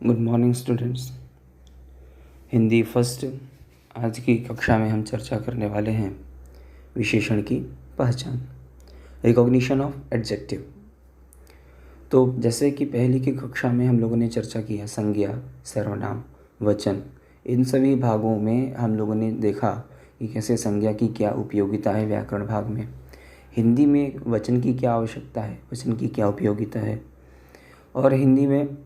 Good morning students. Hindi first. आज की कक्षा में हम चर्चा करने वाले हैं विशेषण की पहचान, रिकॉग्निशन ऑफ एडजेक्टिव। तो जैसे कि पहले की कक्षा में हम लोगों ने चर्चा की है संज्ञा, सर्वनाम, वचन, इन सभी भागों में हम लोगों ने देखा कि कैसे संज्ञा की क्या उपयोगिता है व्याकरण भाग में, हिंदी में वचन की क्या आवश्यकता है, वचन की क्या उपयोगिता है, और हिंदी में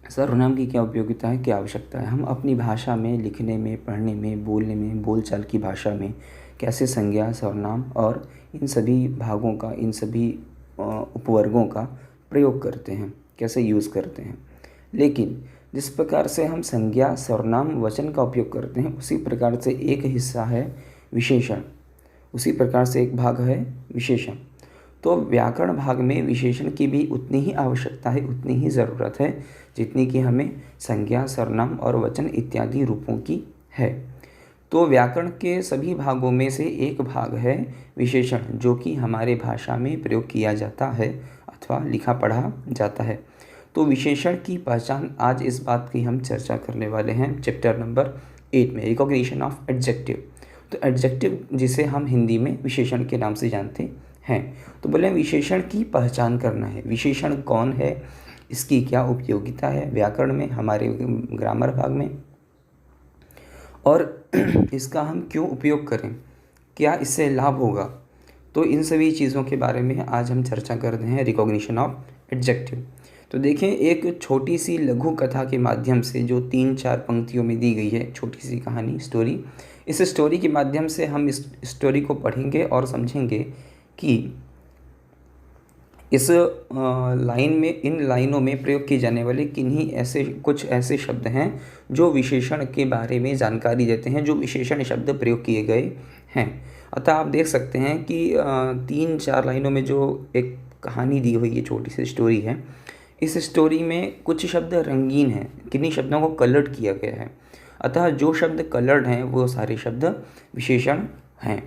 सर्वनाम की क्या उपयोगिता है, क्या आवश्यकता है। हम अपनी भाषा में लिखने में, पढ़ने में, बोलने में, बोलचाल की भाषा में कैसे संज्ञा, सर्वनाम और इन सभी भागों का, इन सभी उपवर्गों का प्रयोग करते हैं, कैसे यूज़ करते हैं। लेकिन जिस प्रकार से हम संज्ञा, सर्वनाम, वचन का उपयोग करते हैं, उसी प्रकार से एक हिस्सा है विशेषण, उसी प्रकार से एक भाग है विशेषण। तो व्याकरण भाग में विशेषण की भी उतनी ही आवश्यकता है, उतनी ही ज़रूरत है जितनी कि हमें संज्ञा, सर्वनाम और वचन इत्यादि रूपों की है। तो व्याकरण के सभी भागों में से एक भाग है विशेषण, जो कि हमारे भाषा में प्रयोग किया जाता है अथवा लिखा पढ़ा जाता है। तो विशेषण की पहचान, आज इस बात की हम चर्चा करने वाले हैं चैप्टर नंबर 8 में, रिकॉग्निशन ऑफ एडजेक्टिव। तो एडजेक्टिव जिसे हम हिंदी में विशेषण के नाम से जानते हैं। तो बोले विशेषण की पहचान करना है, विशेषण कौन है, इसकी क्या उपयोगिता है व्याकरण में, हमारे ग्रामर भाग में, और इसका हम क्यों उपयोग करें, क्या इससे लाभ होगा। तो इन सभी चीज़ों के बारे में आज हम चर्चा करते हैं, रिकॉग्निशन ऑफ एडजेक्टिव। तो देखें, एक छोटी सी लघु कथा के माध्यम से, जो 3-4 पंक्तियों में दी गई है, छोटी सी कहानी, स्टोरी, इस स्टोरी के माध्यम से हम इस स्टोरी को पढ़ेंगे और समझेंगे कि इस लाइन में, इन लाइनों में प्रयोग किए जाने वाले किन्हीं ऐसे कुछ ऐसे शब्द हैं जो विशेषण के बारे में जानकारी देते हैं, जो विशेषण शब्द प्रयोग किए गए हैं। अतः आप देख सकते हैं कि 3-4 लाइनों में जो एक कहानी दी हुई है, छोटी सी स्टोरी है, इस स्टोरी में कुछ शब्द रंगीन हैं, किन्हीं शब्दों को कलर्ड किया गया है। अतः जो शब्द कलर्ड हैं वो सारे शब्द विशेषण हैं।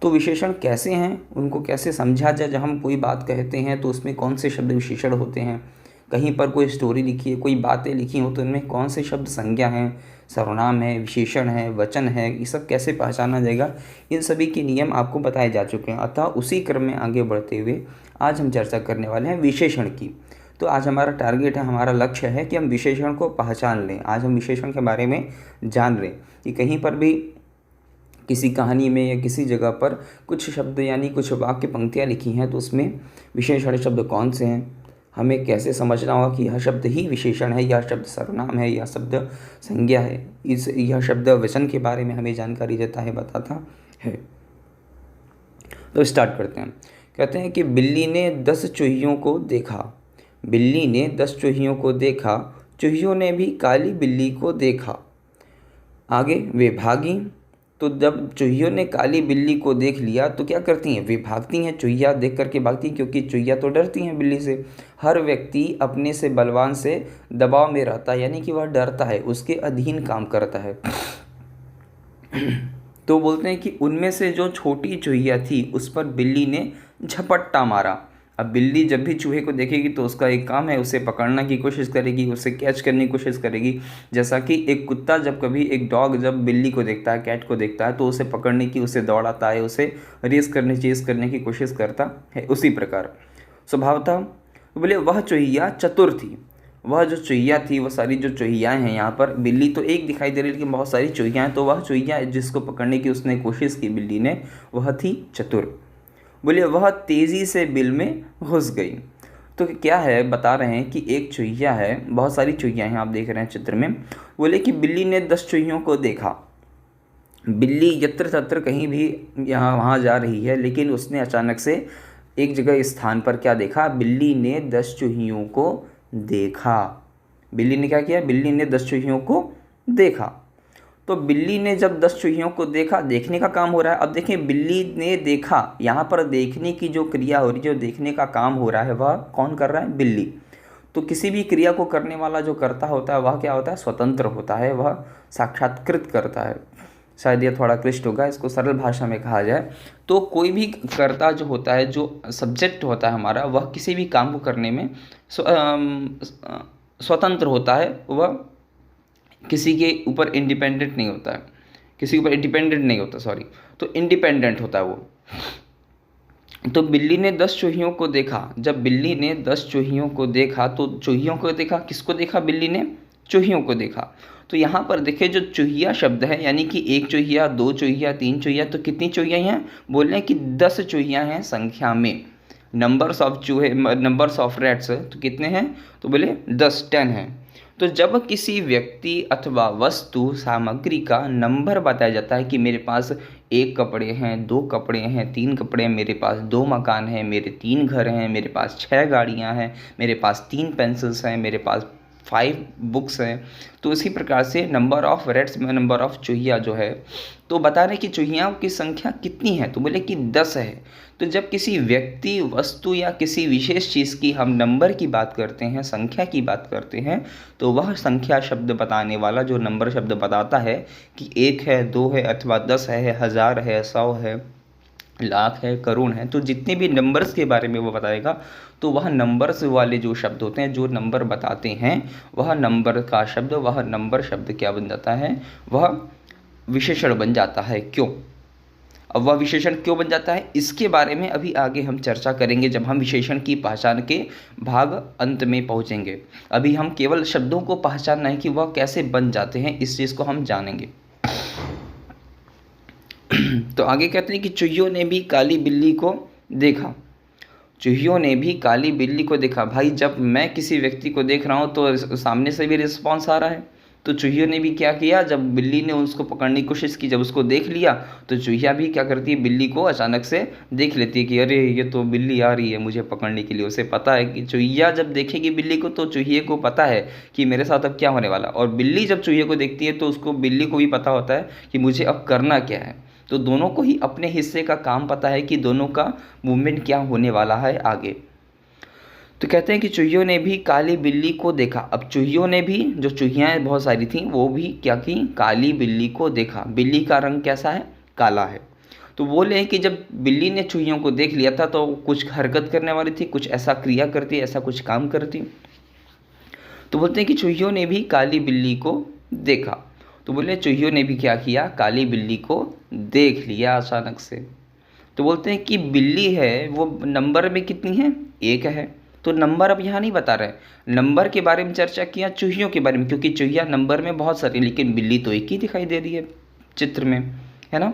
तो विशेषण कैसे हैं, उनको कैसे समझा जाए। जब हम कोई बात कहते हैं तो उसमें कौन से शब्द विशेषण होते हैं, कहीं पर कोई स्टोरी लिखी है, कोई बातें लिखी हो, तो उनमें कौन से शब्द संज्ञा हैं, सर्वनाम है, विशेषण है, वचन है, ये सब कैसे पहचाना जाएगा, इन सभी के नियम आपको बताए जा चुके हैं। अतः उसी क्रम में आगे बढ़ते हुए आज हम चर्चा करने वाले हैं विशेषण की। तो आज हमारा टारगेट है, हमारा लक्ष्य है कि हम विशेषण को पहचान लें। आज हम विशेषण के बारे में जान लें कि कहीं पर भी किसी कहानी में या किसी जगह पर कुछ शब्द यानी कुछ वाक्य पंक्तियाँ लिखी हैं, तो उसमें विशेषण शब्द कौन से हैं, हमें कैसे समझना होगा कि यह शब्द ही विशेषण है, यह शब्द सर्वनाम है, यह शब्द संज्ञा है, यह शब्द वचन के बारे में हमें जानकारी देता है, बताता है। तो स्टार्ट करते हैं। कहते हैं कि बिल्ली ने 10 चूहियों को देखा, बिल्ली ने 10 चूहियों को देखा, चूहियों ने भी काली बिल्ली को देखा, आगे वे भागी। तो जब चूहियों ने काली बिल्ली को देख लिया तो क्या करती हैं, वे भागती हैं, चूहिया देख करके भागती हैं, क्योंकि चूहिया तो डरती हैं बिल्ली से। हर व्यक्ति अपने से बलवान से दबाव में रहता है, यानी कि वह डरता है, उसके अधीन काम करता है। तो बोलते हैं कि उनमें से जो छोटी चूहिया थी उस पर बिल्ली ने झपट्टा मारा। अब बिल्ली जब भी चूहे को देखेगी तो उसका एक काम है, उसे पकड़ने की कोशिश करेगी, उसे कैच करने की कोशिश करेगी। जैसा कि एक कुत्ता जब कभी, एक डॉग जब बिल्ली को देखता है, कैट को देखता है, तो उसे पकड़ने की, उसे दौड़ाता है, उसे रेस करने, चेस करने की कोशिश करता है। उसी प्रकार स्वभावतः बोले वह चूहिया चतुर थी। वह जो चूहिया थी, वह सारी जो चूहियाँ हैं, यहाँ पर बिल्ली तो एक दिखाई दे रही लेकिन बहुत सारी चूहियाँ हैं, तो वह चूहिया जिसको पकड़ने की उसने कोशिश की बिल्ली ने, वह थी चतुर। बोले वह तेज़ी से बिल में घुस गई। तो क्या है, बता रहे हैं कि एक चूहिया है, बहुत सारी चूहियाँ हैं, आप देख रहे हैं चित्र में। बोले कि बिल्ली ने 10 चूहियों को देखा। बिल्ली यत्र तत्र कहीं भी यहाँ वहाँ जा रही है, लेकिन उसने अचानक से एक जगह स्थान पर क्या देखा, बिल्ली ने 10 चूहियों को देखा। बिल्ली ने क्या किया, बिल्ली ने 10 चूहियों को देखा। तो बिल्ली ने जब 10 चूहियों को देखा, देखने का काम हो रहा है। अब देखें, बिल्ली ने देखा, यहाँ पर देखने की जो क्रिया हो रही है, जो देखने का काम हो रहा है, वह कौन कर रहा है, बिल्ली। तो किसी भी क्रिया को करने वाला जो कर्ता होता है वह क्या होता है, स्वतंत्र होता है, वह साक्षात्कृत करता है। शायद यह थोड़ा क्लिष्ट होगा, इसको सरल भाषा में कहा जाए तो कोई भी कर्ता जो होता है, जो सब्जेक्ट होता है हमारा, वह किसी भी काम को करने में स्वतंत्र होता है, वह किसी के ऊपर इंडिपेंडेंट नहीं होता है, किसी के ऊपर इंडिपेंडेंट नहीं होता, सॉरी, तो इंडिपेंडेंट होता है वो। तो बिल्ली ने 10 चूहियों को देखा। जब बिल्ली ने 10 चूहियों को देखा, तो चूहियों को देखा, किसको देखा? बिल्ली ने चूहियों को देखा। तो यहाँ पर देखिए जो चूहिया शब्द है, यानी कि 1 चूहिया, 2 चूहिया, 3 चूहिया, तो कितनी चूहिया हैं? बोल रहे हैं कि 10 चूहिया हैं संख्या में। नंबर्स ऑफ चूहे, नंबर्स ऑफ रैट्स, तो कितने हैं? तो बोले 10, 10 हैं। तो जब किसी व्यक्ति अथवा वस्तु सामग्री का नंबर बताया जाता है कि मेरे पास 1 कपड़े हैं, 2 कपड़े हैं, 3 कपड़े हैं, मेरे पास 2 मकान हैं, मेरे 3 घर हैं, मेरे पास 6 गाड़ियां हैं, मेरे पास 3 पेंसिल्स हैं, मेरे पास 5 बुक्स हैं, तो इसी प्रकार से नंबर ऑफ रैट्स में नंबर ऑफ चूहिया जो है, तो बता रहे कि चूहियाओं की संख्या कितनी है? तो बोले कि 10 है। तो जब किसी व्यक्ति, वस्तु या किसी विशेष चीज़ की हम नंबर की बात करते हैं, संख्या की बात करते हैं, तो वह संख्या शब्द बताने वाला जो नंबर शब्द बताता है कि 1 है, 2 है, अथवा 10 है, 1000 है, 100 है, लाख है, करोड़ है, तो जितने भी नंबर्स के बारे में वो बताएगा, तो वह नंबर्स वाले जो शब्द होते हैं, जो नंबर बताते हैं, वह नंबर का शब्द, वह नंबर शब्द क्या बन जाता है? वह विशेषण बन जाता है। क्यों? अब वह विशेषण क्यों बन जाता है, इसके बारे में अभी आगे हम चर्चा करेंगे जब हम विशेषण की पहचान के भाग अंत में पहुंचेंगे। अभी हम केवल शब्दों को पहचानना है कि वह कैसे बन जाते हैं, इस चीज़ को हम जानेंगे। तो आगे कहते हैं कि चूहियों ने भी काली बिल्ली को देखा। चूहियों ने भी काली बिल्ली को देखा। भाई जब मैं किसी व्यक्ति को देख रहा हूँ तो सामने से भी रिस्पॉन्स आ रहा है। तो चूहियों ने भी क्या किया, जब बिल्ली ने उसको पकड़ने की कोशिश की, जब उसको देख लिया, तो चूहिया भी क्या करती है? बिल्ली को अचानक से देख लेती है कि अरे ये तो बिल्ली आ रही है मुझे पकड़ने के लिए। उसे पता है कि चूहिया जब देखेगी बिल्ली को, तो चूहिए को पता है कि मेरे साथ अब क्या होने वाला। और बिल्ली जब चूहिए को देखती है, तो उसको, बिल्ली को भी पता होता है कि मुझे अब करना क्या है। तो दोनों को ही अपने हिस्से का काम पता है कि दोनों का मूवमेंट क्या होने वाला है आगे। तो कहते हैं कि चूहियों ने भी काली बिल्ली को देखा। अब चूहियों ने भी, जो चूहियाँ बहुत सारी थीं, वो भी क्या की? काली बिल्ली को देखा। बिल्ली का रंग कैसा है? काला है। तो बोले कि जब बिल्ली ने चूहियों को देख लिया था, तो कुछ हरकत करने वाली थी, कुछ ऐसा क्रिया करती, ऐसा कुछ काम करती। तो बोलते हैं कि चूहियों ने भी काली बिल्ली को देखा। तो बोले चूहियों ने भी क्या किया? काली बिल्ली को देख लिया अचानक से। तो बोलते हैं कि बिल्ली है वो नंबर में कितनी है? 1 है। तो नंबर अब यहाँ नहीं बता रहे, नंबर के बारे में चर्चा किया चूहियों के बारे में, क्योंकि चूहिया नंबर में बहुत सारी, लेकिन बिल्ली तो एक ही दिखाई दे रही है चित्र में, है ना।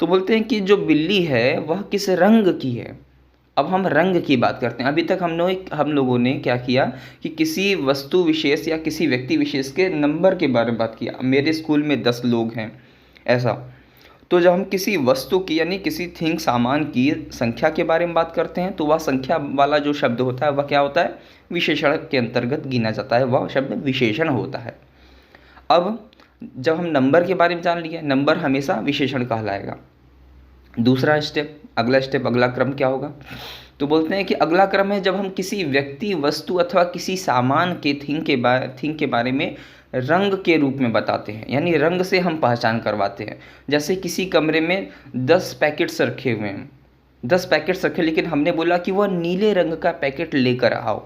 तो बोलते हैं कि जो बिल्ली है वह किस रंग की है। अब हम रंग की बात करते हैं। अभी तक हम लोगों ने क्या किया कि किसी वस्तु विशेष या किसी व्यक्ति विशेष के नंबर के बारे में बात किया। मेरे स्कूल में 10 लोग हैं, ऐसा। तो जब हम किसी वस्तु की, यानी किसी थिंग, सामान की संख्या के बारे में बात करते हैं, तो वह संख्या वाला जो शब्द होता है वह क्या होता है? विशेषण के अंतर्गत गिना जाता है, वह शब्द विशेषण होता है। अब जब हम नंबर के बारे में जान लिए, नंबर हमेशा विशेषण कहलाएगा। दूसरा स्टेप, अगला क्रम क्या होगा? तो बोलते हैं कि अगला क्रम है जब हम किसी व्यक्ति, वस्तु अथवा किसी सामान के थिंग के बारे में रंग के रूप में बताते हैं, यानी रंग से हम पहचान करवाते हैं। जैसे किसी कमरे में 10 पैकेट्स रखे हुए हैं, 10 पैकेट्स रखे, लेकिन हमने बोला कि वह नीले रंग का पैकेट लेकर आओ।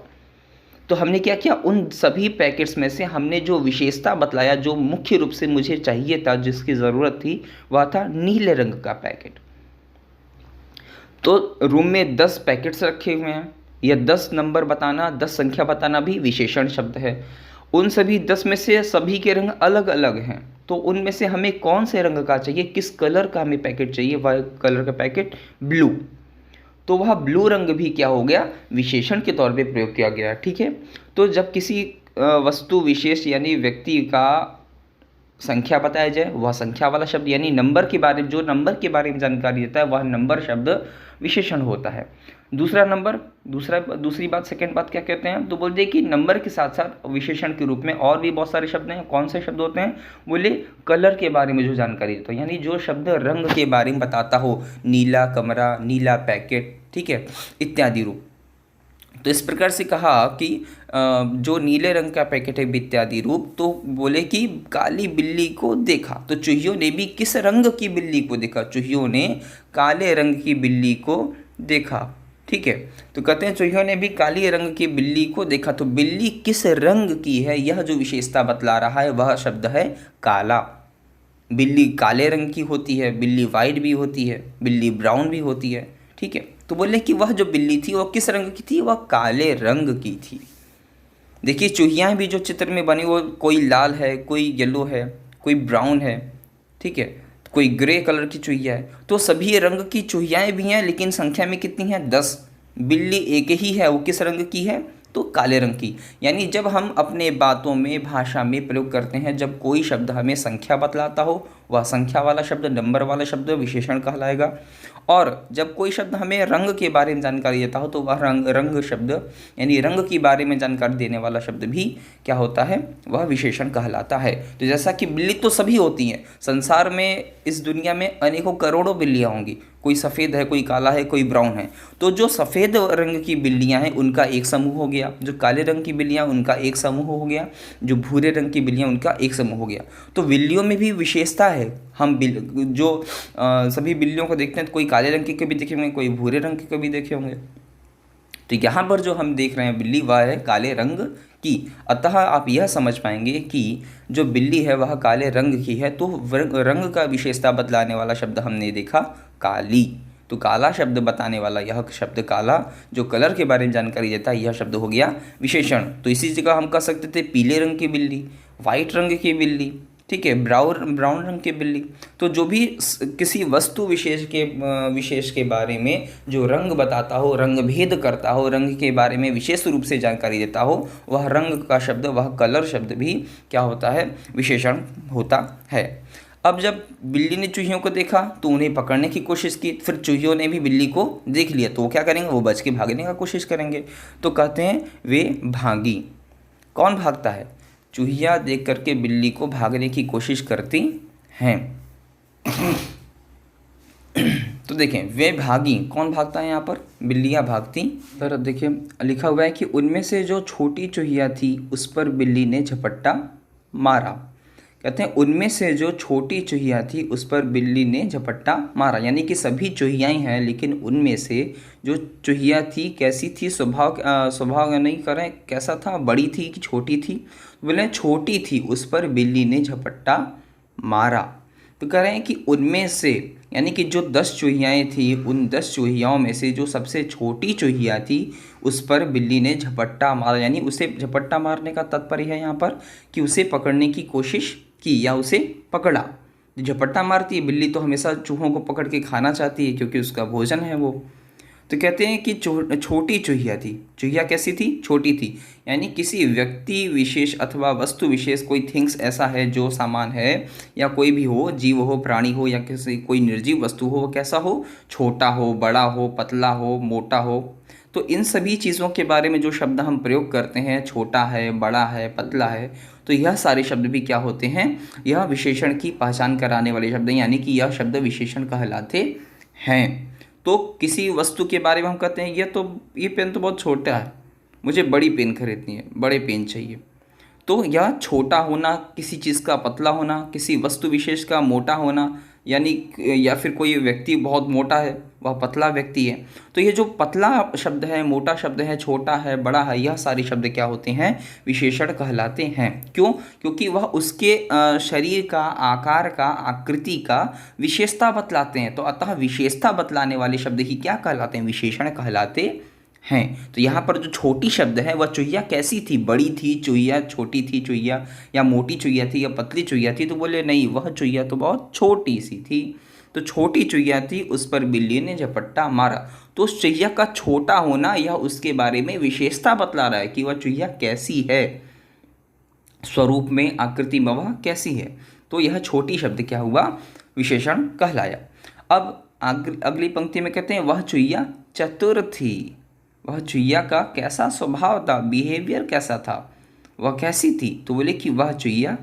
तो हमने क्या किया? उन सभी पैकेट्स में से हमने जो विशेषता बतलाया, जो मुख्य रूप से मुझे चाहिए था, जिसकी ज़रूरत थी, वह था नीले रंग का पैकेट। तो रूम में 10 पैकेट्स रखे हुए हैं, यह 10 नंबर बताना, 10 संख्या बताना भी विशेषण शब्द है। उन सभी 10 में से सभी के रंग अलग अलग हैं, तो उनमें से हमें कौन से रंग का चाहिए, किस कलर का हमें पैकेट चाहिए? वह कलर का पैकेट ब्लू। तो वह ब्लू रंग भी क्या हो गया? विशेषण के तौर पे प्रयोग किया गया। ठीक है। तो जब किसी वस्तु विशेष यानी व्यक्ति का संख्या बताया जाए, वह संख्या वाला शब्द, यानी नंबर के बारे में, जो नंबर के बारे में जानकारी देता है, वह नंबर शब्द विशेषण होता है। दूसरी बात, सेकंड बात क्या कहते हैं? तो बोलते हैं कि नंबर के साथ साथ विशेषण के रूप में और भी बहुत सारे शब्द हैं। कौन से शब्द होते हैं? बोले कलर के बारे में जो जानकारी देता है, यानी जो शब्द रंग के बारे में बताता हो, नीला कमरा, नीला पैकेट, ठीक है, इत्यादि रूप। तो इस प्रकार से कहा कि जो नीले रंग का पैकेट है इत्यादि रूप। तो बोले कि काली बिल्ली को देखा। तो चूहियों ने भी किस रंग की बिल्ली को देखा? चूहियों ने काले रंग की बिल्ली को देखा। ठीक है। तो कहते हैं चूहियों ने भी काली रंग की बिल्ली को देखा। तो बिल्ली किस रंग की है, यह जो विशेषता बतला रहा है वह शब्द है काला। बिल्ली काले रंग की होती है, बिल्ली वाइट भी होती है, बिल्ली ब्राउन भी होती है। ठीक है, तो बोले कि वह जो बिल्ली थी वह किस रंग की थी, वह काले रंग की थी। देखिए चूहियाँ भी जो चित्र में बनी वो कोई लाल है, कोई येलो है, कोई ब्राउन है, ठीक है, कोई ग्रे कलर की चूहिया है। तो सभी रंग की चूहियाएँ भी हैं, लेकिन संख्या में कितनी हैं, 10। बिल्ली एक ही है, वो किस रंग की है, तो काले रंग की। यानी जब हम अपने बातों में, भाषा में प्रयोग करते हैं, जब कोई शब्द हमें संख्या बतलाता हो, वह संख्या वाला शब्द, नंबर वाला शब्द विशेषण कहलाएगा। और जब कोई शब्द हमें रंग के बारे में जानकारी देता हो तो वह रंग शब्द, यानी रंग के बारे में जानकारी देने वाला शब्द भी क्या होता है, वह विशेषण कहलाता है। तो जैसा कि बिल्ली तो सभी होती हैं, संसार में, इस दुनिया में अनेकों करोड़ों बिल्लियाँ होंगी, कोई सफ़ेद है, कोई काला है, कोई ब्राउन है। तो जो सफ़ेद रंग की बिल्लियाँ हैं उनका एक समूह हो गया, जो काले रंग की बिल्लियाँ उनका एक समूह हो गया, जो भूरे रंग की बिल्लियाँ उनका एक समूह हो गया। तो बिल्लियों में भी विशेषता है। हम सभी बिल्लियों को देखते हैं तो कोई काले रंग की कभी देखे होंगे, कोई भूरे रंग की कभी देखे होंगे। तो यहाँ पर जो हम देख रहे हैं बिल्ली, वह है काले रंग की। अतः आप यह समझ पाएंगे कि जो बिल्ली है वह काले रंग की है। तो रंग का विशेषता बतलाने वाला शब्द हमने देखा काली। तो काला शब्द बताने वाला यह शब्द काला, जो कलर के बारे में जानकारी देता है, यह शब्द हो गया विशेषण। तो इसी जगह हम कह सकते थे पीले रंग की बिल्ली, वाइट रंग की बिल्ली, ठीक है, ब्राउन रंग की बिल्ली। तो जो भी किसी वस्तु विशेष के बारे में जो रंग बताता हो, रंग भेद करता हो, रंग के बारे में विशेष रूप से जानकारी देता हो, वह रंग का शब्द, वह कलर शब्द भी क्या होता है, विशेषण होता है। अब जब बिल्ली ने चूहियों को देखा तो उन्हें पकड़ने की कोशिश की, फिर चूहियों ने भी बिल्ली को देख लिया तो वो क्या करेंगे, वो बच के भागने का कोशिश करेंगे। तो कहते हैं वे भागी। कौन भागता है, चूहिया देख करके बिल्ली को भागने की कोशिश करती हैं। तो देखें वे भागी, कौन भागता है यहाँ पर, बिल्लियाँ भागती। पर अब देखिए लिखा हुआ है कि उनमें से जो छोटी चूहिया थी उस पर बिल्ली ने झपट्टा मारा। कहते हैं उनमें से जो छोटी चूहिया थी उस पर बिल्ली ने झपट्टा मारा, यानी कि सभी चूहियाँ हैं, लेकिन उनमें से जो चूहिया थी कैसी थी, स्वभाव नहीं करें कैसा था, बड़ी थी कि छोटी थी, बोले छोटी थी, उस पर बिल्ली ने झपट्टा मारा। तो कह रहे हैं कि उनमें से, यानी कि जो 10 चूहियाएँ थी, उन 10 चूहियाओं में से जो सबसे छोटी चूहिया थी उस पर बिल्ली ने झपट्टा मारा। यानी उसे झपट्टा मारने का तात्पर्य है यहाँ पर कि उसे पकड़ने की कोशिश की या उसे पकड़ा। झपट्टा मारती है बिल्ली तो हमेशा चूहों को पकड़ के खाना चाहती है क्योंकि उसका भोजन है वो। तो कहते हैं कि छोटी चूहिया थी। चूहिया कैसी थी, छोटी थी, यानी किसी व्यक्ति विशेष अथवा वस्तु विशेष, कोई थिंग्स ऐसा है जो सामान है या कोई भी हो, जीव हो, प्राणी हो या किसी कोई निर्जीव वस्तु हो, वो कैसा हो, छोटा हो, बड़ा हो, पतला हो, मोटा हो। तो इन सभी चीज़ों के बारे में जो शब्द हम प्रयोग करते हैं, छोटा है, बड़ा है, पतला है, तो यह सारे शब्द भी क्या होते हैं, यह विशेषण की पहचान कराने वाले शब्द हैं, यानी कि यह शब्द विशेषण कहलाते हैं। तो किसी वस्तु के बारे में हम कहते हैं ये पेन तो बहुत छोटा है, मुझे बड़ी पेन खरीदनी है, बड़े पेन चाहिए। तो यह छोटा होना, किसी चीज़ का पतला होना, किसी वस्तु विशेष का मोटा होना, यानी या फिर कोई व्यक्ति बहुत मोटा है वह पतला व्यक्ति है। तो ये जो पतला शब्द है, मोटा शब्द है, छोटा है, बड़ा है, यह सारे शब्द क्या होते हैं, विशेषण कहलाते हैं। क्यों, क्योंकि वह उसके शरीर का, आकार का, आकृति का विशेषता बतलाते हैं। तो अतः विशेषता बतलाने वाले शब्द ही क्या कहलाते हैं, विशेषण कहलाते हैं। तो यहाँ पर जो छोटी शब्द है वह चूहिया कैसी थी, बड़ी थी चूहिया, छोटी थी चूहिया, या मोटी चूहिया थी या पतली चूहिया थी, तो बोले नहीं, वह चूहिया तो बहुत छोटी सी थी। तो छोटी चूहिया थी, उस पर बिल्ली ने झपट्टा मारा। तो उस चूहिया का छोटा होना यह उसके बारे में विशेषता बतला रहा है कि वह चूहिया कैसी है, स्वरूप में, आकृति में वह कैसी है। तो यह छोटी शब्द क्या हुआ, विशेषण कहलाया। अब अगली पंक्ति में कहते हैं वह चूहिया चतुर थी। वह चूहिया का कैसा स्वभाव था, बिहेवियर कैसा था, वह कैसी थी, तो बोले कि वह चूहिया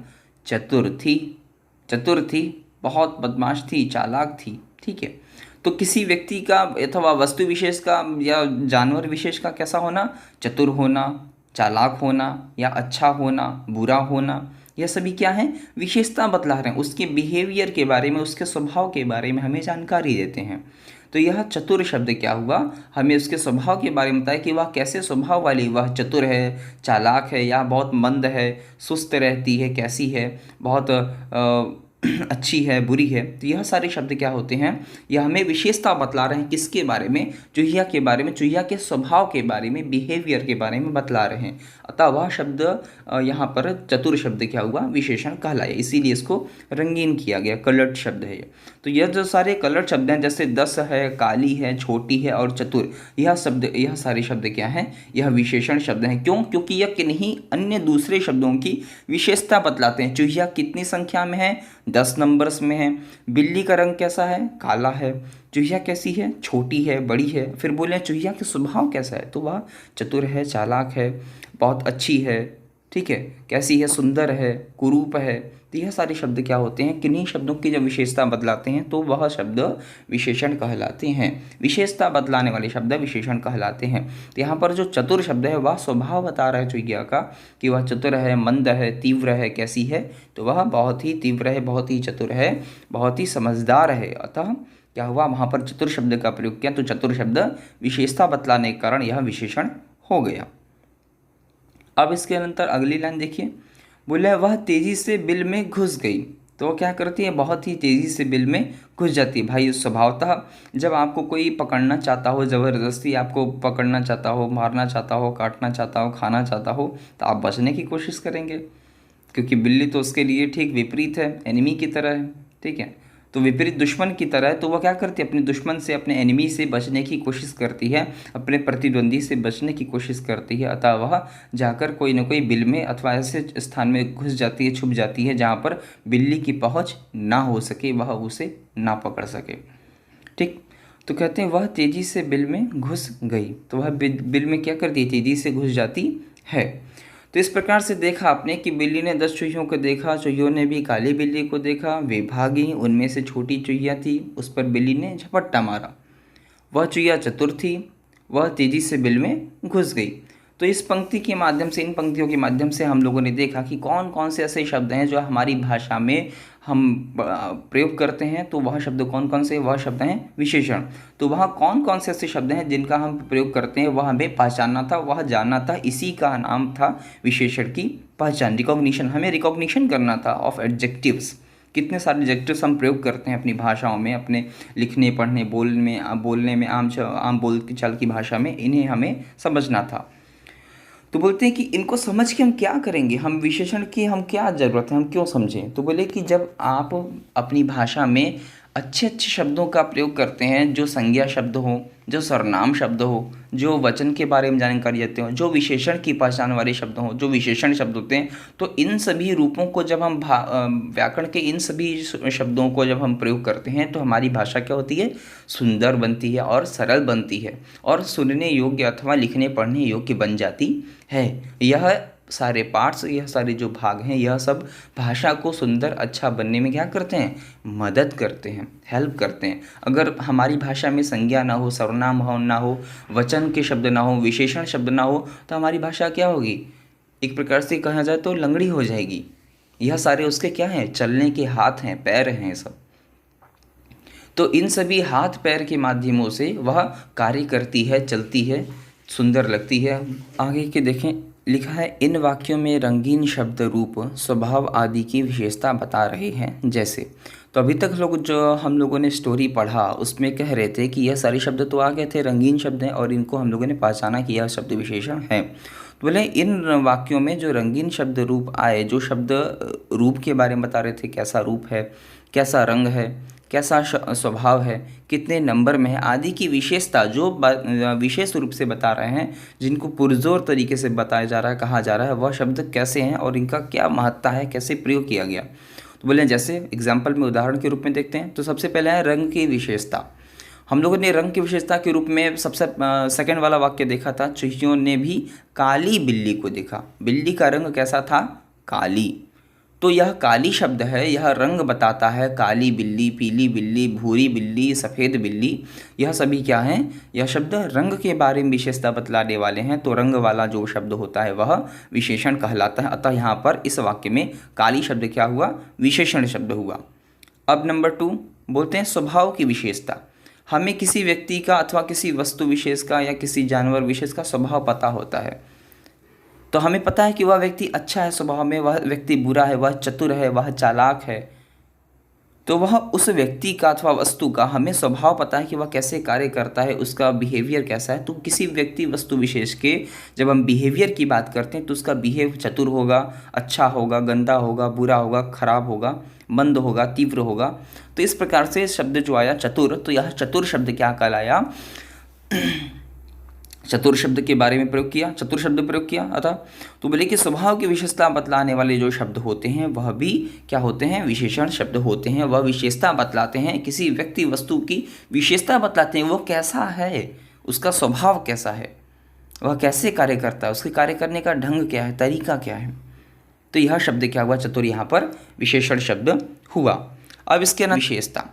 चतुर थी। चतुर थी, बहुत बदमाश थी, चालाक थी। ठीक है, तो किसी व्यक्ति का अथवा वस्तु विशेष का या जानवर विशेष का कैसा होना, चतुर होना, चालाक होना, या अच्छा होना, बुरा होना, यह सभी क्या है, विशेषता बतला रहे हैं, उसके बिहेवियर के बारे में, उसके स्वभाव के बारे में हमें जानकारी देते हैं। तो यह चतुर शब्द क्या हुआ, हमें उसके स्वभाव के बारे में बताया कि वह कैसे स्वभाव वाली, वह चतुर है, चालाक है, या बहुत मंद है, सुस्त रहती है, कैसी है, बहुत अच्छी है, बुरी है। तो यह सारे शब्द क्या होते हैं, यह हमें विशेषता बतला रहे हैं किसके बारे में, चूहिया के बारे में, चूहिया के स्वभाव के बारे में, बिहेवियर के बारे में बतला रहे हैं। अतः वह शब्द यहाँ पर चतुर शब्द क्या हुआ, विशेषण कहलाया, इसीलिए इसको रंगीन किया गया, कलर्ड शब्द है ये। तो यह जो सारे कलर्ड शब्द हैं, जैसे 10 है, काली है, छोटी है और चतुर, यह सारे शब्द क्या हैं, यह विशेषण शब्द हैं। क्यों? क्योंकि यह किन्हीं अन्य दूसरे शब्दों की विशेषता बतलाते हैं। चूहिया कितनी संख्या में है, 10 नंबर्स में है। बिल्ली का रंग कैसा है, काला है। चूहिया कैसी है, छोटी है, बड़ी है। फिर बोले चूहिया का स्वभाव कैसा है, तो वह चतुर है, चालाक है, बहुत अच्छी है, ठीक है, कैसी है, सुंदर है, कुरूप है। तो यह सारे शब्द क्या होते हैं, किन्हीं शब्दों की जब विशेषता बदलाते हैं तो वह शब्द विशेषण कहलाते हैं। विशेषता बदलाने वाले शब्द विशेषण कहलाते हैं। तो यहाँ पर जो चतुर शब्द है वह स्वभाव बता रहा है चूहिया का, कि वह चतुर है, मंद है, तीव्र है, कैसी है, तो वह बहुत ही तीव्र है, बहुत ही चतुर है, बहुत ही समझदार है। अतः क्या हुआ, वहाँ पर चतुर शब्द का प्रयोग किया, तो चतुर शब्द विशेषता बतलाने के कारण यह विशेषण हो गया। अब इसके अंतर अगली लाइन देखिए, बोले वह तेजी से बिल में घुस गई। तो वो क्या करती है, बहुत ही तेज़ी से बिल में घुस जाती है। भाई स्वभावतः जब आपको कोई पकड़ना चाहता हो, ज़बरदस्ती आपको पकड़ना चाहता हो, मारना चाहता हो, काटना चाहता हो, खाना चाहता हो, तो आप बचने की कोशिश करेंगे, क्योंकि बिल्ली तो उसके लिए ठीक विपरीत है, एनिमी की तरह है, ठीक है, तो विपरीत दुश्मन की तरह है। तो वह क्या करती है, अपने दुश्मन से, अपने एनिमी से बचने की कोशिश करती है, अपने प्रतिद्वंदी से बचने की कोशिश करती है। अतः वह जाकर कोई न कोई बिल में अथवा ऐसे स्थान में घुस जाती है, छुप जाती है जहाँ पर बिल्ली की पहुँच ना हो सके, वह उसे ना पकड़ सके, ठीक। तो कहते हैं वह तेज़ी से बिल में घुस गई। तो वह बिल में क्या करती है, तेज़ी से घुस जाती है। तो इस प्रकार से देखा आपने कि बिल्ली ने 10 चूहियों को देखा, चूहियों ने भी काली बिल्ली को देखा, वे भागी, उनमें से छोटी चूहिया थी, उस पर बिल्ली ने झपट्टा मारा। वह चूहिया चतुर थी, वह तेजी से बिल में घुस गई। तो इस पंक्ति के माध्यम से, इन पंक्तियों के माध्यम से हम लोगों ने देखा कि कौन कौन से ऐसे शब्द हैं जो हमारी भाषा में हम प्रयोग करते हैं। तो वह शब्द कौन कौन से, वह शब्द हैं विशेषण। तो वह कौन कौन से ऐसे शब्द हैं जिनका हम प्रयोग करते हैं, वह हमें पहचानना था, वह जानना था, इसी का नाम था विशेषण की पहचान, रिकॉग्निशन। हमें रिकॉग्निशन करना था ऑफ एडजेक्टिव्स। कितने सारे एडजेक्टिव्स हम प्रयोग करते हैं अपनी भाषाओं में, अपने लिखने, पढ़ने, बोलने में, आम बोल चाल की भाषा में, इन्हें हमें समझना था। तो बोलते हैं कि इनको समझ के हम क्या करेंगे, हम विशेषण की हम क्या ज़रूरत है, हम क्यों समझें। तो बोले कि जब आप अपनी भाषा में अच्छे अच्छे शब्दों का प्रयोग करते हैं, जो संज्ञा शब्द हो, जो सर्वनाम शब्द हो, जो वचन के बारे में जानकारी देते हो, जो विशेषण की पहचान वाले शब्द हो, जो विशेषण शब्द होते हैं, तो इन सभी रूपों को जब हम व्याकरण के इन सभी शब्दों को जब हम प्रयोग करते हैं तो हमारी भाषा क्या होती है, सुंदर बनती है और सरल बनती है और सुनने योग्य अथवा लिखने पढ़ने योग्य बन जाती है। यह सारे पार्ट्स, यह सारे जो भाग हैं, यह सब भाषा को सुंदर अच्छा बनने में क्या करते हैं, मदद करते हैं, हेल्प करते हैं। अगर हमारी भाषा में संज्ञा ना हो, सर्वनाम ना हो, वचन के शब्द ना हो, विशेषण शब्द ना हो, तो हमारी भाषा क्या होगी, एक प्रकार से कहा जाए तो लंगड़ी हो जाएगी। यह सारे उसके क्या हैं, चलने के हाथ हैं, पैर हैं सब। तो इन सभी हाथ पैर के माध्यमों से वह कार्य करती है, चलती है, सुंदर लगती है। आगे के देखें, लिखा है इन वाक्यों में रंगीन शब्द रूप, स्वभाव आदि की विशेषता बता रहे हैं। जैसे, तो अभी तक जो हम लोगों ने स्टोरी पढ़ा उसमें कह रहे थे कि यह सारे शब्द तो आ गए थे, रंगीन शब्द हैं और इनको हम लोगों ने पहचाना कि यह शब्द विशेषण हैं। तो बोले इन वाक्यों में जो रंगीन शब्द रूप आए, जो शब्द रूप के बारे में बता रहे थे, कैसा रूप है, कैसा रंग है, कैसा स्वभाव है, कितने नंबर में है आदि की विशेषता जो विशेष रूप से बता रहे हैं, जिनको पुरजोर तरीके से बताया जा रहा है, कहा जा रहा है, वह शब्द कैसे हैं और इनका क्या महत्ता है, कैसे प्रयोग किया गया। तो बोले जैसे एग्जाम्पल में उदाहरण के रूप में देखते हैं। तो सबसे पहले है रंग की विशेषता। हम लोगों ने रंग की विशेषता के रूप में सबसे सेकंड वाला वाक्य देखा था, चूहियों ने भी काली बिल्ली को देखा। बिल्ली का रंग कैसा था, काली। तो यह काली शब्द है, यह रंग बताता है, काली बिल्ली, पीली बिल्ली, भूरी बिल्ली, सफ़ेद बिल्ली, यह सभी क्या हैं, यह शब्द रंग के बारे में विशेषता बतलाने वाले हैं। तो रंग वाला जो शब्द होता है वह विशेषण कहलाता है। अतः यहाँ पर इस वाक्य में काली शब्द क्या हुआ, विशेषण शब्द हुआ। अब नंबर 2 बोलते हैं स्वभाव की विशेषता। हमें किसी व्यक्ति का अथवा किसी वस्तु विशेष का या किसी जानवर विशेष का स्वभाव पता होता है, तो हमें पता है कि वह व्यक्ति अच्छा है स्वभाव में, वह व्यक्ति बुरा है, वह चतुर है, वह चालाक है। तो वह उस व्यक्ति का अथवा वस्तु का हमें स्वभाव पता है कि वह कैसे कार्य करता है, उसका बिहेवियर कैसा है। तो किसी व्यक्ति वस्तु विशेष के जब हम बिहेवियर की बात करते हैं तो उसका बिहेव चतुर होगा, अच्छा होगा, गंदा होगा, बुरा होगा, खराब होगा, मंद होगा, तीव्र होगा। तो इस प्रकार से शब्द जो आया चतुर, तो यह चतुर शब्द क्या कहलाया? चतुर शब्द के बारे में प्रयोग किया, चतुर शब्द प्रयोग किया। अतः तो बोले कि स्वभाव की विशेषता बतलाने वाले जो शब्द होते हैं वह भी क्या होते हैं? विशेषण शब्द होते हैं। वह विशेषता बतलाते हैं, किसी व्यक्ति वस्तु की विशेषता बतलाते हैं, वो कैसा है, उसका स्वभाव कैसा है, वह कैसे कार्य करता है, उसके कार्य करने का ढंग क्या है, तरीका क्या है। तो यह शब्द क्या हुआ? चतुर यहाँ पर विशेषण शब्द हुआ। अब इसके अंदर विशेषता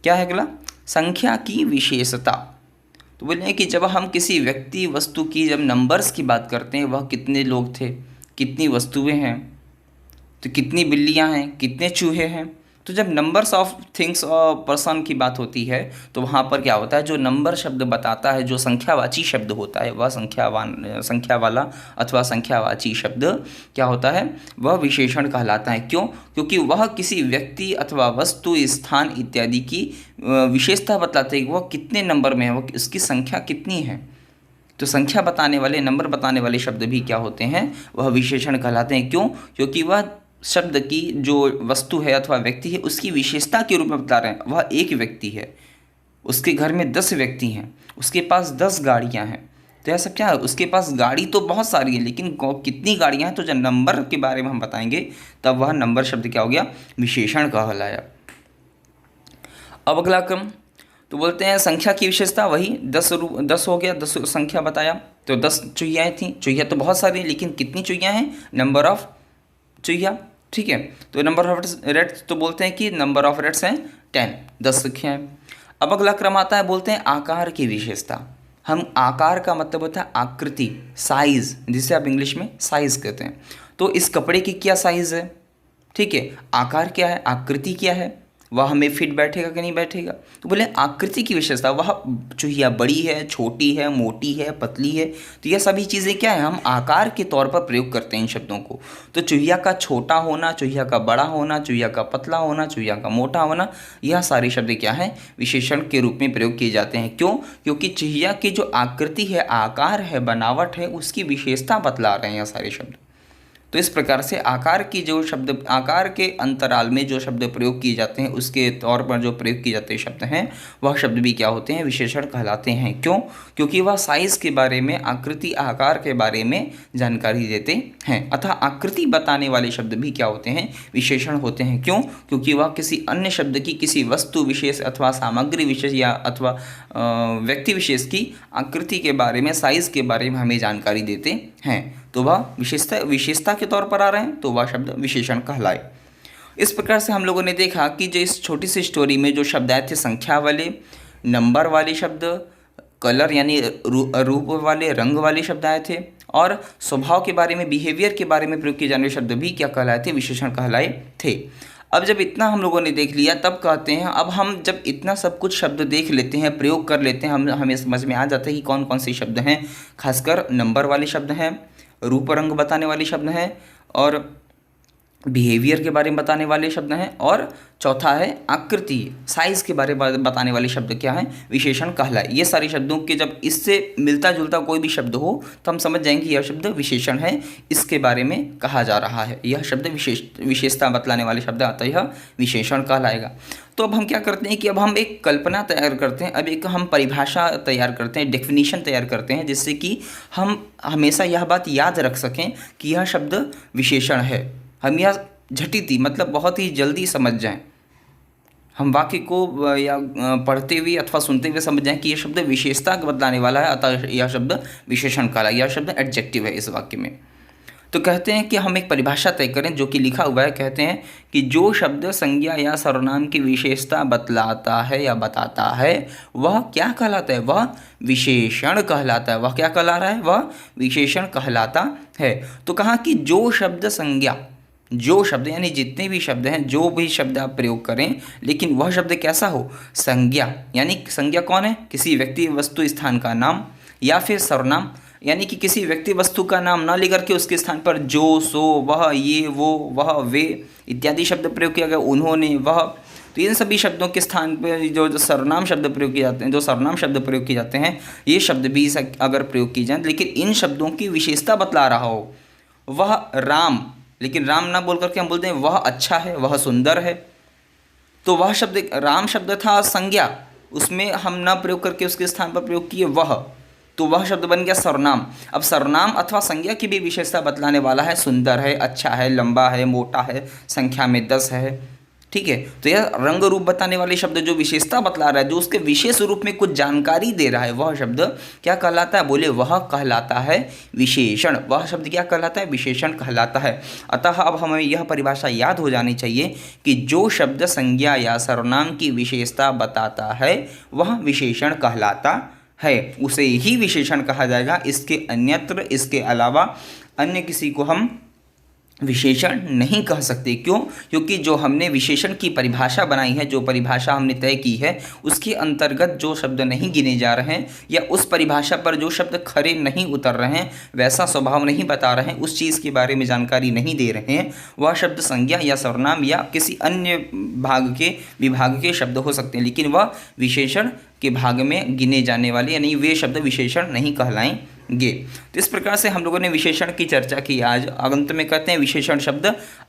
क्या है? अगला संख्या की विशेषता। तो बोले कि जब हम किसी व्यक्ति वस्तु की जब नंबर्स की बात करते हैं, वह कितने लोग थे, कितनी वस्तुएं हैं, तो कितनी बिल्लियां हैं, कितने चूहे हैं। तो जब नंबर्स ऑफ थिंग्स और पर्सन की बात होती है तो वहाँ पर क्या होता है? जो नंबर शब्द बताता है, जो संख्यावाची शब्द होता है, वह संख्या वाला अथवा संख्यावाची शब्द क्या होता है? वह विशेषण कहलाता है। क्यों? क्योंकि वह किसी व्यक्ति अथवा वस्तु, स्थान इत्यादि की विशेषता बताते हैं, वह कितने नंबर में है, वह उसकी संख्या कितनी है। तो संख्या बताने वाले, नंबर बताने वाले शब्द भी क्या होते हैं? वह विशेषण कहलाते हैं। क्यों? क्योंकि वह शब्द की जो वस्तु है अथवा व्यक्ति है उसकी विशेषता के रूप में बता रहे हैं। वह एक व्यक्ति है, उसके घर में 10 व्यक्ति हैं, उसके पास 10 गाड़ियां हैं। तो यह सब क्या है? उसके पास गाड़ी तो बहुत सारी है, लेकिन कितनी गाड़ियां हैं, तो जब नंबर के बारे में हम बताएंगे तब वह नंबर शब्द क्या हो गया? विशेषण कहलाया। अब अगला क्रम तो बोलते हैं संख्या की विशेषता, वही 10 हो गया, 10 संख्या बताया। तो 10 चुहियाएँ थीं, चुहिया तो बहुत सारी हैं, लेकिन कितनी चुहियाँ हैं? नंबर ऑफ चुहिया, ठीक है। तो नंबर ऑफ रेट्स तो बोलते हैं कि नंबर ऑफ रेट्स हैं 10, 10 संख्या है। अब अगला क्रम आता है, बोलते हैं आकार की विशेषता। हम आकार का मतलब होता है आकृति, साइज, जिसे आप इंग्लिश में साइज कहते हैं। तो इस कपड़े की क्या साइज है, ठीक है। आकार क्या है, आकृति क्या है, वह हमें फिट बैठेगा कि नहीं बैठेगा। तो बोले आकृति की विशेषता, वह चुहिया बड़ी है, छोटी है, मोटी है, पतली है। तो यह सभी चीज़ें क्या है? हम आकार के तौर पर प्रयोग करते हैं इन शब्दों को। तो चुहिया का छोटा होना, चुहिया का बड़ा होना, चुहिया का पतला होना, चुहिया का मोटा होना, यह सारे शब्द क्या हैं? विशेषण के रूप में प्रयोग किए जाते हैं। क्यों? क्योंकि चुहिया की जो आकृति है, आकार है, बनावट है, उसकी विशेषता बतला रहे हैं यह सारे शब्द। तो इस प्रकार से आकार की जो शब्द, आकार के अंतराल में जो शब्द प्रयोग किए जाते हैं, उसके तौर पर जो प्रयोग किए जाते शब्द हैं, वह शब्द भी क्या होते हैं? विशेषण कहलाते हैं। क्यों? क्योंकि वह साइज के बारे में, आकृति, आकार के बारे में जानकारी देते हैं। अतः आकृति बताने वाले शब्द भी क्या होते हैं? विशेषण होते हैं। क्यों? क्योंकि वह किसी अन्य शब्द की, किसी वस्तु विशेष अथवा सामग्री विशेष या अथवा व्यक्ति विशेष की आकृति के बारे में, साइज के बारे में हमें जानकारी देते हैं। तो वह विशेषता के तौर पर आ रहे हैं, तो वह शब्द विशेषण कहलाए। इस प्रकार से हम लोगों ने देखा कि जो इस छोटी सी स्टोरी में जो शब्द आए थे, संख्या वाले, नंबर वाले शब्द, कलर यानी रूप वाले, रंग वाले शब्द आए थे, और स्वभाव के बारे में, बिहेवियर के बारे में प्रयोग किए जाने वाले शब्द भी क्या कहलाए थे? विशेषण कहलाए थे। अब जब इतना हम लोगों ने देख लिया, तब कहते हैं अब हम जब इतना सब कुछ शब्द देख लेते हैं, प्रयोग कर लेते हैं, हमें समझ में आ जाता है कि कौन कौन से शब्द हैं। खासकर नंबर वाले शब्द हैं, रूप रंग बताने वाले शब्द हैं, और बिहेवियर के बारे में बताने वाले शब्द हैं, और चौथा है आकृति, साइज के बारे में बताने वाले शब्द क्या हैं? विशेषण कहलाए। ये सारे शब्दों के जब इससे मिलता जुलता कोई भी शब्द हो तो हम समझ जाएंगे यह शब्द विशेषण है, इसके बारे में कहा जा रहा है। यह शब्द विशेषता बतलाने वाले शब्द आता है, यह विशेषण कहलाएगा। तो अब हम क्या करते हैं कि अब हम एक कल्पना तैयार करते हैं, अब एक हम परिभाषा तैयार करते हैं, डेफिनीशन तैयार करते हैं, जिससे कि हम हमेशा यह बात याद रख सकें कि यह शब्द विशेषण है। हम यह झटिति मतलब बहुत ही जल्दी समझ जाएं, हम वाक्य को या पढ़ते हुए अथवा सुनते हुए समझ जाएं कि यह शब्द विशेषता बतलाने वाला है, अतः यह शब्द विशेषण कहलाए। यह शब्द एडजेक्टिव है इस वाक्य में। तो कहते हैं कि हम एक परिभाषा तय करें, जो कि लिखा हुआ है। कहते हैं कि जो शब्द संज्ञा या सर्वनाम की विशेषता बतलाता है या बताता है, वह क्या कहलाता है? वह विशेषण कहलाता है। वह क्या कहला रहा है? वह विशेषण कहलाता है। तो कहा कि जो शब्द संज्ञा जो शब्द यानी जितने भी शब्द हैं, जो भी शब्द आप प्रयोग करें, लेकिन वह शब्द कैसा हो, संज्ञा, यानी संज्ञा कौन है, किसी व्यक्ति वस्तु स्थान का नाम, या फिर सर्वनाम, यानी कि किसी व्यक्ति वस्तु का नाम ना लेकर के उसके स्थान पर जो, सो, वह, ये, वो, वह, वे इत्यादि शब्द प्रयोग किया गया, उन्होंने, वह। तो इन सभी शब्दों के स्थान पर जो सर्वनाम शब्द प्रयोग किए जाते हैं, जो सर्वनाम शब्द प्रयोग किए जाते हैं, ये शब्द भी अगर प्रयोग किए जाएं, लेकिन इन शब्दों की विशेषता बतला रहा हो, वह राम, लेकिन राम ना बोल करके हम बोलते हैं वह अच्छा है, वह सुंदर है, तो वह शब्द, राम शब्द था संज्ञा, उसमें हम ना प्रयोग करके उसके स्थान पर प्रयोग किए वह, तो वह शब्द बन गया सर्वनाम। अब सर्वनाम अथवा संज्ञा की भी विशेषता बतलाने वाला है, सुंदर है, अच्छा है, लंबा है, मोटा है, संख्या में 10 है, ठीक है। तो यह रंग रूप बताने वाले शब्द जो विशेषता बतला रहा है, जो उसके विशेष रूप में कुछ जानकारी दे रहा है, वह शब्द क्या कहलाता है, बोले वह कहलाता है विशेषण। वह शब्द क्या कहलाता है, विशेषण कहलाता है। अतः अब हमें यह परिभाषा याद हो जानी चाहिए कि जो शब्द संज्ञा या सर्वनाम की विशेषता बताता है वह विशेषण कहलाता है, उसे ही विशेषण कहा जाएगा। इसके अन्यत्र, इसके अलावा अन्य किसी को हम विशेषण नहीं कह सकते। क्यों? क्योंकि जो हमने विशेषण की परिभाषा बनाई है, जो परिभाषा हमने तय की है, उसके अंतर्गत जो शब्द नहीं गिने जा रहे हैं या उस परिभाषा पर जो शब्द खरे नहीं उतर रहे हैं, वैसा स्वभाव नहीं बता रहे हैं, उस चीज़ के बारे में जानकारी नहीं दे रहे हैं, वह शब्द संज्ञा या सर्वनाम या किसी अन्य विभाग के शब्द हो सकते हैं, लेकिन वह विशेषण के भाग में गिने जाने वाले यानी वे शब्द विशेषण नहीं कहलाएंगे। तो इस प्रकार से हम लोगों ने विशेषण की चर्चा की। आज अंत में कहते हैं विशेषण शब्द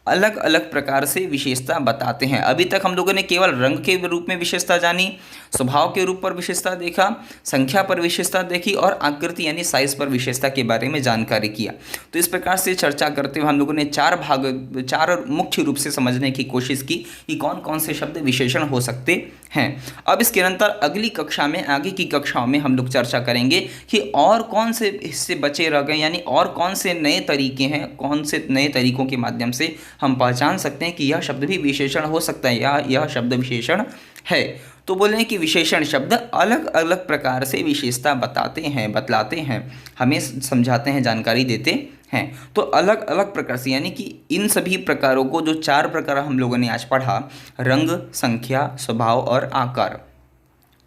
अलग अलग प्रकार से विशेषता बताते हैं। अभी तक हम लोगों ने केवल रंग के रूप में विशेषता जानी, स्वभाव के रूप पर विशेषता देखा, संख्या पर विशेषता देखी और आकृति यानी साइज पर विशेषता के बारे में जानकारी किया। तो इस प्रकार से चर्चा करते हुए हम लोगों ने चार मुख्य रूप से समझने की कोशिश की कि कौन कौन से शब्द विशेषण हो सकते हैं। अब इसके अंतर अगली कक्षा में, आगे की कक्षाओं में हम लोग चर्चा करेंगे कि और कौन से हिस्से बचे रह गए, यानी और कौन से नए तरीके हैं, कौन से नए तरीकों के माध्यम से हम पहचान सकते हैं कि यह शब्द भी विशेषण हो सकता है या यह शब्द विशेषण है। तो बोले कि विशेषण शब्द अलग अलग प्रकार से विशेषता बतलाते हैं, हमें समझाते हैं, जानकारी देते हैं। तो अलग अलग प्रकार से, यानी कि इन सभी प्रकारों को, जो 4 प्रकार हम लोगों ने आज पढ़ा, रंग, संख्या, स्वभाव और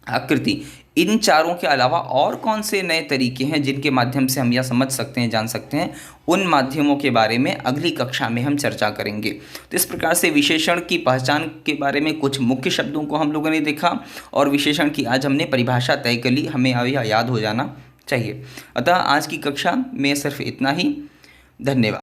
आकृति, इन चारों के अलावा और कौन से नए तरीके हैं जिनके माध्यम से हम यह समझ सकते हैं, जान सकते हैं, उन माध्यमों के बारे में अगली कक्षा में हम चर्चा करेंगे। तो इस प्रकार से विशेषण की पहचान के बारे में कुछ मुख्य शब्दों को हम लोगों ने देखा और विशेषण की आज हमने परिभाषा तय कर ली, हमें अभी याद हो जाना चाहिए। अतः आज की कक्षा में सिर्फ इतना ही। धन्यवाद।